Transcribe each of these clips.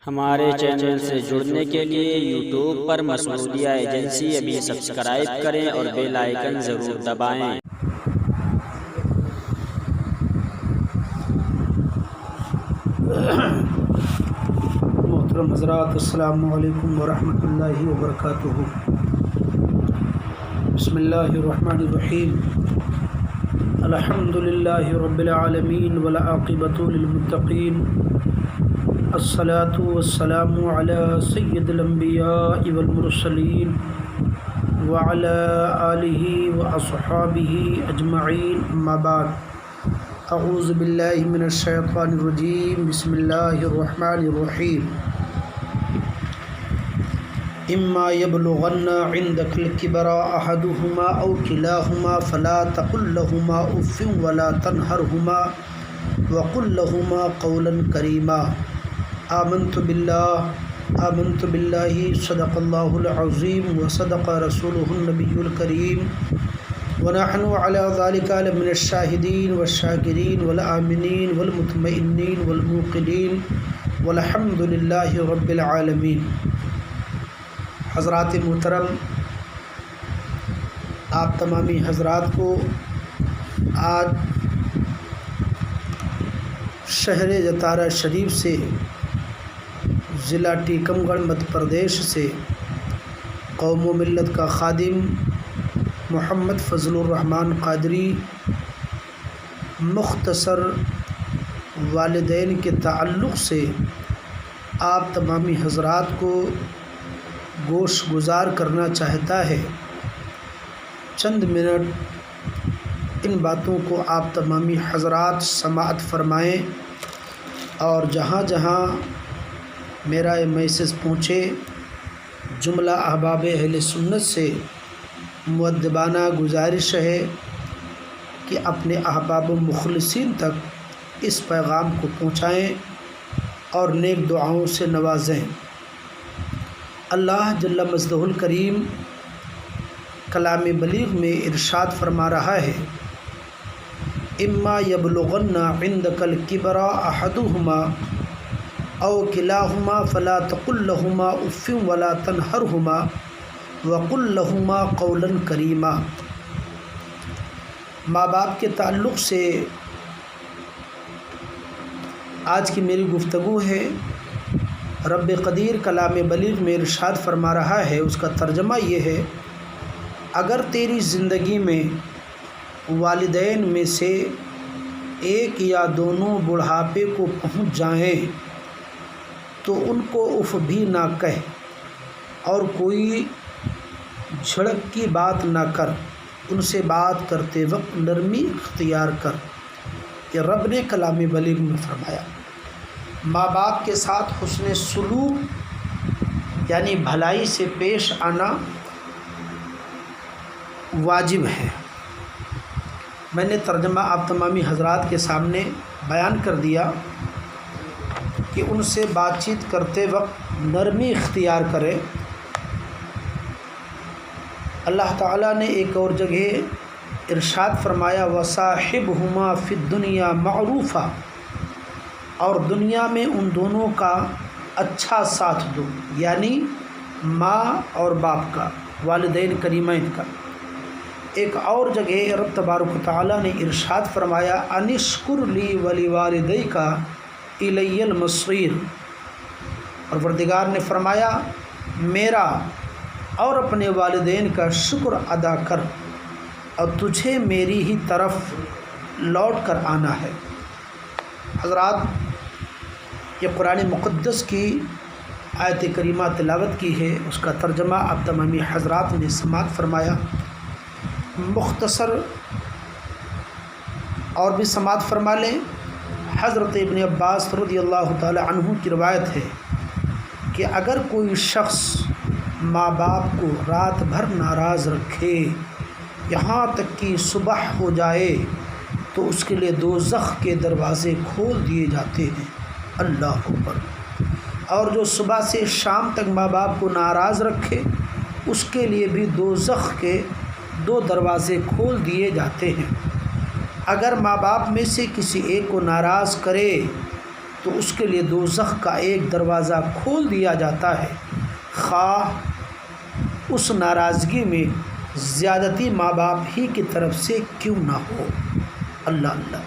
ہمارے چینل سے جڑنے کے لیے یوٹیوب پر مسعودیہ ایجنسی ابھی سبسکرائب کریں اور بیل آئیکن ضرور دبائیں۔ محترم حضرات، السلام علیکم ورحمۃ اللہ وبرکاتہ۔ بسم اللہ الرحمن الرحیم۔ الحمد للہ رب العالمین والعاقبۃ للمتقین، الصلاۃ والسلام علی سید الانبیاء والمرسلین وعلی آلہ واصحابہ اجمعین، اما بعد۔ اعوذ باللہ من الشیطان الرجیم، بسم اللہ الرحمن الرحیم۔ اما یبلغن عندک الکبر احدہما او کلاہما فلا تقل لہما اف ولا تنہرہما وقل لہما قولا کریما۔ آمنت باللہ صدق اللہ العظیم وصدق رسولہ النبی الکریم، ونحن علی ذلک لمن الشاہدین والشاکرین والآمنین والمطمئنین والموقنین والحمد للہ رب العالمین۔ حضرات محترم، آپ تمامی حضرات کو آج شہر جتارا شریف سے، ضلع ٹیکم گڑھ مدھیہ پردیش سے قوم و ملت کا خادم محمد فضل الرحمن قادری مختصر والدین کے تعلق سے آپ تمامی حضرات کو گوش گزار کرنا چاہتا ہے۔ چند منٹ ان باتوں کو آپ تمامی حضرات سماعت فرمائیں، اور جہاں جہاں میرا یہ میسج پہنچے، جملہ احباب اہل سنت سے مؤدبانہ گزارش ہے کہ اپنے احباب و مخلصین تک اس پیغام کو پہنچائیں اور نیک دعاؤں سے نوازیں۔ اللہ جل مجدہ الکریم کلام بلیغ میں ارشاد فرما رہا ہے، اما یبلغن عندک الکبر احدہما او کلاہما فلا تقل لہما اف ولا تنہرہما وقل لہما قولا کریما۔ ماں باپ کے تعلق سے آج کی میری گفتگو ہے۔ رب قدیر کلام بلیغ میں ارشاد فرما رہا ہے، اس کا ترجمہ یہ ہے، اگر تیری زندگی میں والدین میں سے ایک یا دونوں بڑھاپے کو پہنچ جائیں تو ان کو اف بھی نہ کہہ اور کوئی جھڑک کی بات نہ کر، ان سے بات کرتے وقت نرمی اختیار کر۔ یہ رب نے کلام بلیغ میں فرمایا۔ ماں باپ کے ساتھ حسن سلوک یعنی بھلائی سے پیش آنا واجب ہے۔ میں نے ترجمہ آپ تمامی حضرات کے سامنے بیان کر دیا کہ ان سے بات چیت کرتے وقت نرمی اختیار کرے۔ اللہ تعالیٰ نے ایک اور جگہ ارشاد فرمایا، وَصَاحِبْهُمَا فِي الدُّنْيَا مَعْرُوفًا، اور دنیا میں ان دونوں کا اچھا ساتھ دو، یعنی ماں اور باپ کا، والدین کریمین کا۔ ایک اور جگہ رب تبارک و تعالیٰ نے ارشاد فرمایا، ان اشکر لی ولوالدیک الی المصیر، اور پروردگار نے فرمایا میرا اور اپنے والدین کا شکر ادا کر اور تجھے میری ہی طرف لوٹ کر آنا ہے۔ حضرات، یہ قرآن مقدس کی آیت کریمہ تلاوت کی ہے، اس کا ترجمہ آپ تمامی حضرات نے سماعت فرمایا۔ مختصر اور بھی سماعت فرما لیں۔ حضرت ابن عباس رضی اللہ تعالی عنہ کی روایت ہے کہ اگر کوئی شخص ماں باپ کو رات بھر ناراض رکھے یہاں تک کہ صبح ہو جائے تو اس کے لیے دوزخ کے دروازے کھول دیے جاتے ہیں۔ اللہ اکبر۔ اور جو صبح سے شام تک ماں باپ کو ناراض رکھے اس کے لیے بھی دوزخ کے 2 دروازے کھول دیے جاتے ہیں۔ اگر ماں باپ میں سے کسی ایک کو ناراض کرے تو اس کے لیے دوزخ کا ایک دروازہ کھول دیا جاتا ہے، خواہ اس ناراضگی میں زیادتی ماں باپ ہی کی طرف سے کیوں نہ ہو۔ اللہ اللہ،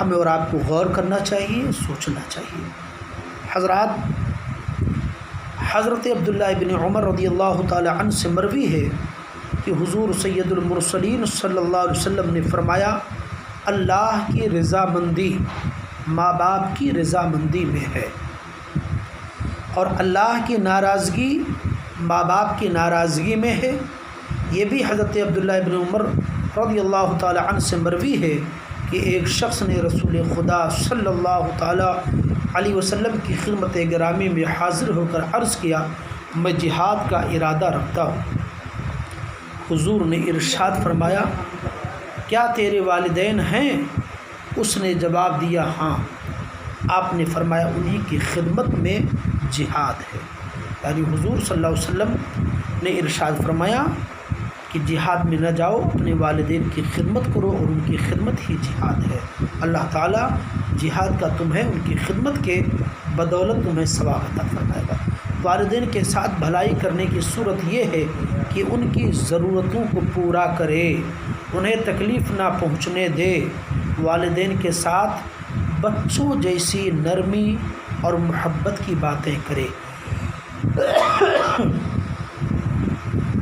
ہمیں اور آپ کو غور کرنا چاہیے، سوچنا چاہیے۔ حضرات، حضرت عبداللہ ابن عمر رضی اللہ تعالی عنہ سے مروی ہے کہ حضور سید المرسلین صلی اللہ علیہ وسلم نے فرمایا، اللہ کی رضامندی ماں باپ کی رضامندی میں ہے، اور اللہ کی ناراضگی ماں باپ کی ناراضگی میں ہے۔ یہ بھی حضرت عبداللہ ابن عمر رضی اللہ تعالی عنہ سے مروی ہے کہ ایک شخص نے رسول خدا صلی اللہ تعالی علیہ وسلم کی خدمت گرامی میں حاضر ہو کر عرض کیا، میں جہاد کا ارادہ رکھتا ہوں۔ حضور نے ارشاد فرمایا، کیا تیرے والدین ہیں؟ اس نے جواب دیا، ہاں۔ آپ نے فرمایا، انہی کی خدمت میں جہاد ہے۔ یعنی حضور صلی اللہ علیہ وسلم نے ارشاد فرمایا کہ جہاد میں نہ جاؤ، اپنے والدین کی خدمت کرو، اور ان کی خدمت ہی جہاد ہے۔ اللہ تعالیٰ جہاد کا تمہیں ان کی خدمت کے بدولت تمہیں ثواب عطا فرمائے گا۔ والدین کے ساتھ بھلائی کرنے کی صورت یہ ہے کہ ان کی ضرورتوں کو پورا کرے، انہیں تکلیف نہ پہنچنے دے، والدین کے ساتھ بچوں جیسی نرمی اور محبت کی باتیں کرے،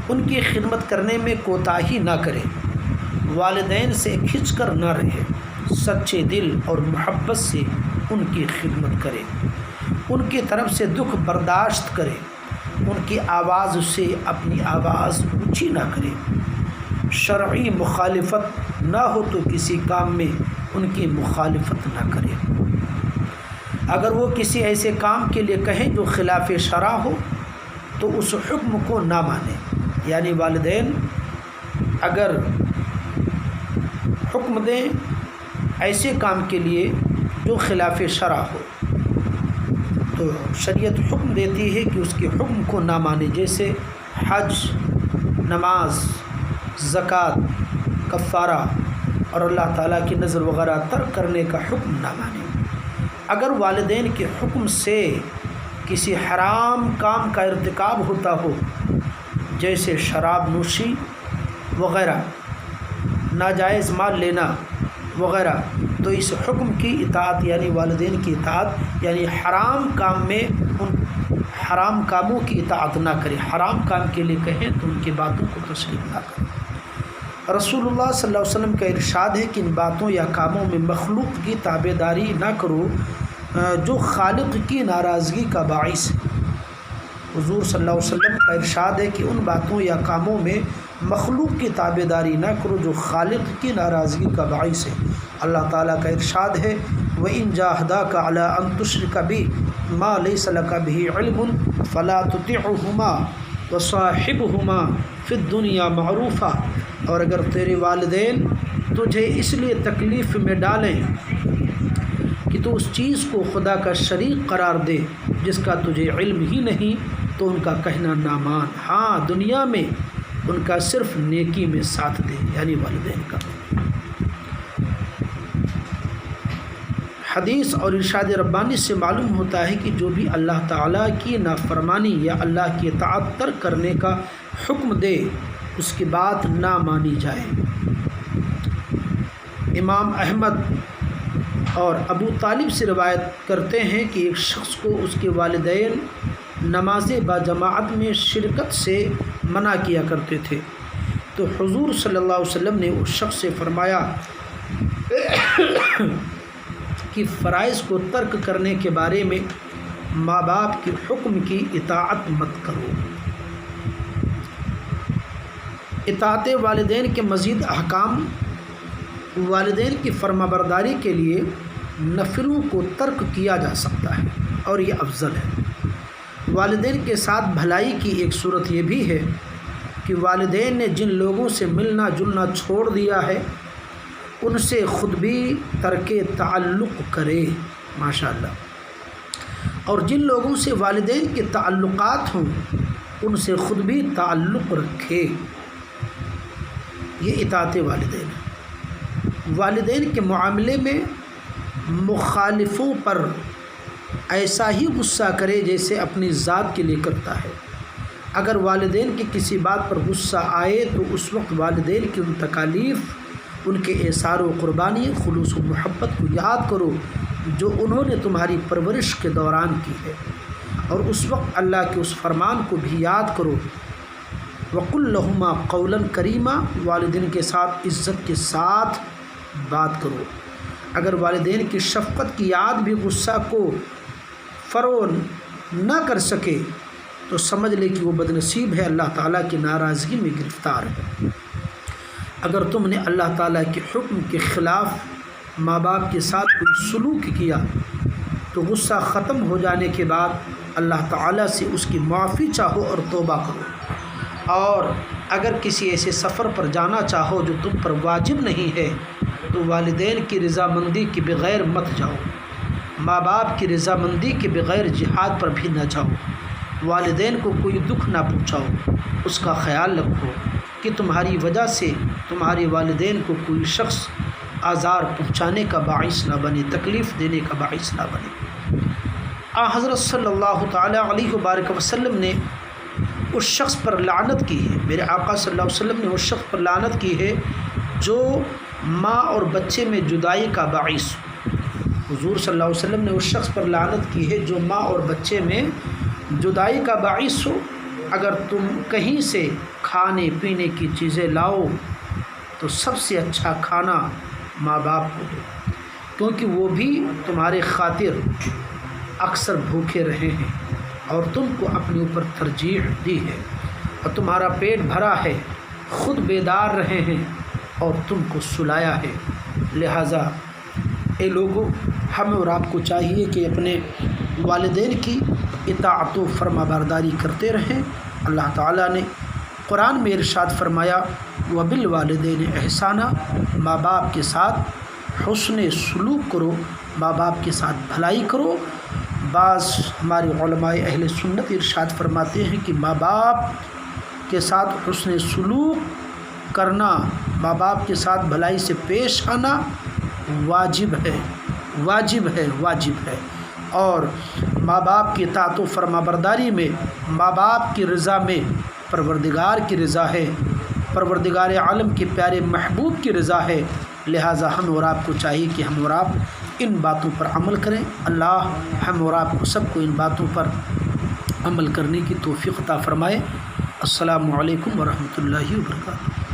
ان کی خدمت کرنے میں کوتاہی نہ کرے، والدین سے کھنچ کر نہ رہے، سچے دل اور محبت سے ان کی خدمت کرے، ان کی طرف سے دکھ برداشت کرے، ان کی آواز سے اپنی آواز اونچی نہ کرے، شرعی مخالفت نہ ہو تو کسی کام میں ان کی مخالفت نہ کرے۔ اگر وہ کسی ایسے کام کے لیے کہیں جو خلاف شرع ہو تو اس حکم کو نہ مانے۔ یعنی والدین اگر حکم دیں ایسے کام کے لیے جو خلاف شرع ہو تو شریعت حکم دیتی ہے کہ اس کے حکم کو نہ مانے، جیسے حج، نماز، زکوٰۃ، کفارہ اور اللہ تعالیٰ کی نذر وغیرہ ترک کرنے کا حکم نہ مانے۔ اگر والدین کے حکم سے کسی حرام کام کا ارتکاب ہوتا ہو، جیسے شراب نوشی وغیرہ، ناجائز مال لینا وغیرہ، تو اس حکم کی اطاعت یعنی والدین کی اطاعت یعنی حرام کام میں ان حرام کاموں کی اطاعت نہ کرے، حرام کام کے لیے کہیں تو ان کی باتوں کو تسلیم نہ کرے۔ رسول اللہ صلی اللہ علیہ وسلم کا ارشاد ہے کہ ان باتوں یا کاموں میں مخلوق کی تابعداری نہ کرو جو خالق کی ناراضگی کا باعث ہے۔ حضور صلی اللہ علیہ وسلم کا ارشاد ہے کہ ان باتوں یا کاموں میں مخلوق کی تابعداری نہ کرو جو خالق کی ناراضگی کا باعث ہے۔ اللہ تعالیٰ کا ارشاد ہے، وَإِن جَاهَدَاكَ عَلَىٰ أَن تُشْرِكَ بِي مَا لَيْسَ لَكَ بِهِ عِلْمٌ فَلَا تُطِعْهُمَا وَصَاحِبْهُمَا فِي الدُّنْيَا مَعْرُوفًا۔ اور اگر تیرے والدین تجھے اس لیے تکلیف میں ڈالیں کہ تو اس چیز کو خدا کا شریک قرار دے جس کا تجھے علم ہی نہیں، تو ان کا کہنا نہ مان، ہاں دنیا میں ان کا صرف نیکی میں ساتھ دے، یعنی والدین کا۔ حدیث اور ارشاد ربانی سے معلوم ہوتا ہے کہ جو بھی اللہ تعالیٰ کی نافرمانی یا اللہ کی اطاعت ترک کرنے کا حکم دے اس کی بات نہ مانی جائے۔ امام احمد اور ابو طالب سے روایت کرتے ہیں کہ ایک شخص کو اس کے والدین نماز باجماعت میں شرکت سے منع کیا کرتے تھے، تو حضور صلی اللہ علیہ وسلم نے اس شخص سے فرمایا کہ فرائض کو ترک کرنے کے بارے میں ماں باپ کے حکم کی اطاعت مت کرو۔ اطاعت والدین کے مزید احکام، والدین کی فرمانبرداری کے لیے نفلوں کو ترک کیا جا سکتا ہے اور یہ افضل ہے۔ والدین کے ساتھ بھلائی کی ایک صورت یہ بھی ہے کہ والدین نے جن لوگوں سے ملنا جلنا چھوڑ دیا ہے ان سے خود بھی ترک تعلق کرے، ماشاءاللہ، اور جن لوگوں سے والدین کے تعلقات ہوں ان سے خود بھی تعلق رکھے۔ یہ اطاعت والدین ہے۔ والدین کے معاملے میں مخالفوں پر ایسا ہی غصہ کرے جیسے اپنی ذات کے لیے کرتا ہے۔ اگر والدین کی کسی بات پر غصہ آئے تو اس وقت والدین کی ان تکالیف، ان کے ایثار و قربانی، خلوص و محبت کو یاد کرو جو انہوں نے تمہاری پرورش کے دوران کی ہے، اور اس وقت اللہ کے اس فرمان کو بھی یاد کرو، وَقُلْ لَهُمَا قَوْلًا كَرِيمًا، والدین کے ساتھ عزت کے ساتھ بات کرو۔ اگر والدین کی شفقت کی یاد بھی غصہ کو فرو نہ کر سکے تو سمجھ لے کہ وہ بد نصیب ہے، اللہ تعالیٰ کی ناراضگی میں گرفتار ہے۔ اگر تم نے اللہ تعالیٰ کے حکم کے خلاف ماں باپ کے ساتھ کوئی سلوک کیا تو غصہ ختم ہو جانے کے بعد اللہ تعالیٰ سے اس کی معافی چاہو اور توبہ کرو، اور اگر کسی ایسے سفر پر جانا چاہو جو تم پر واجب نہیں ہے تو والدین کی رضامندی کے بغیر مت جاؤ، ماں باپ کی رضامندی کے بغیر جہاد پر بھی نہ جاؤ، والدین کو کوئی دکھ نہ پہنچاؤ، اس کا خیال رکھو کہ تمہاری وجہ سے تمہارے والدین کو کوئی شخص آزار پہنچانے کا باعث نہ بنے، تکلیف دینے کا باعث نہ بنے۔ حضرت صلی اللہ تعالیٰ علیہ وبارک وسلم نے اس شخص پر لعنت کی ہے، میرے آقا صلی اللہ علیہ وسلم نے اس شخص پر لعنت کی ہے جو ماں اور بچے میں جدائی کا باعث، حضور صلی اللہ علیہ وسلم نے اس شخص پر لعنت کی ہے جو ماں اور بچے میں جدائی کا باعث ہو۔ اگر تم کہیں سے کھانے پینے کی چیزیں لاؤ تو سب سے اچھا کھانا ماں باپ کو دو، کیونکہ وہ بھی تمہارے خاطر اکثر بھوکے رہے ہیں اور تم کو اپنے اوپر ترجیح دی ہے، اور تمہارا پیٹ بھرا ہے، خود بیدار رہے ہیں اور تم کو سلایا ہے۔ لہٰذا اے لوگوں، ہمیں اور آپ کو چاہیے کہ اپنے والدین کی اطاعت و فرما برداری کرتے رہیں۔ اللہ تعالیٰ نے قرآن میں ارشاد فرمایا وَبِالْوَالِدَيْنِ إِحْسَانًا، ماں باپ کے ساتھ حسن سلوک کرو، ماں باپ کے ساتھ بھلائی کرو۔ بعض ہمارے علماء اہل سنت ارشاد فرماتے ہیں کہ ماں باپ کے ساتھ حسن سلوک کرنا، ماں باپ کے ساتھ بھلائی سے پیش آنا واجب ہے، واجب ہے، واجب ہے، اور ماں باپ کی اطاعت و فرما برداری میں ماں باپ کی رضا میں پروردگار کی رضا ہے، پروردگار عالم کے پیارے محبوب کی رضا ہے۔ لہٰذا ہم اور آپ کو چاہیے کہ ہم اور آپ ان باتوں پر عمل کریں۔ اللہ ہم اور آپ کو سب کو ان باتوں پر عمل کرنے کی توفیق عطا فرمائے۔ السلام علیکم ورحمۃ اللہ وبرکاتہ۔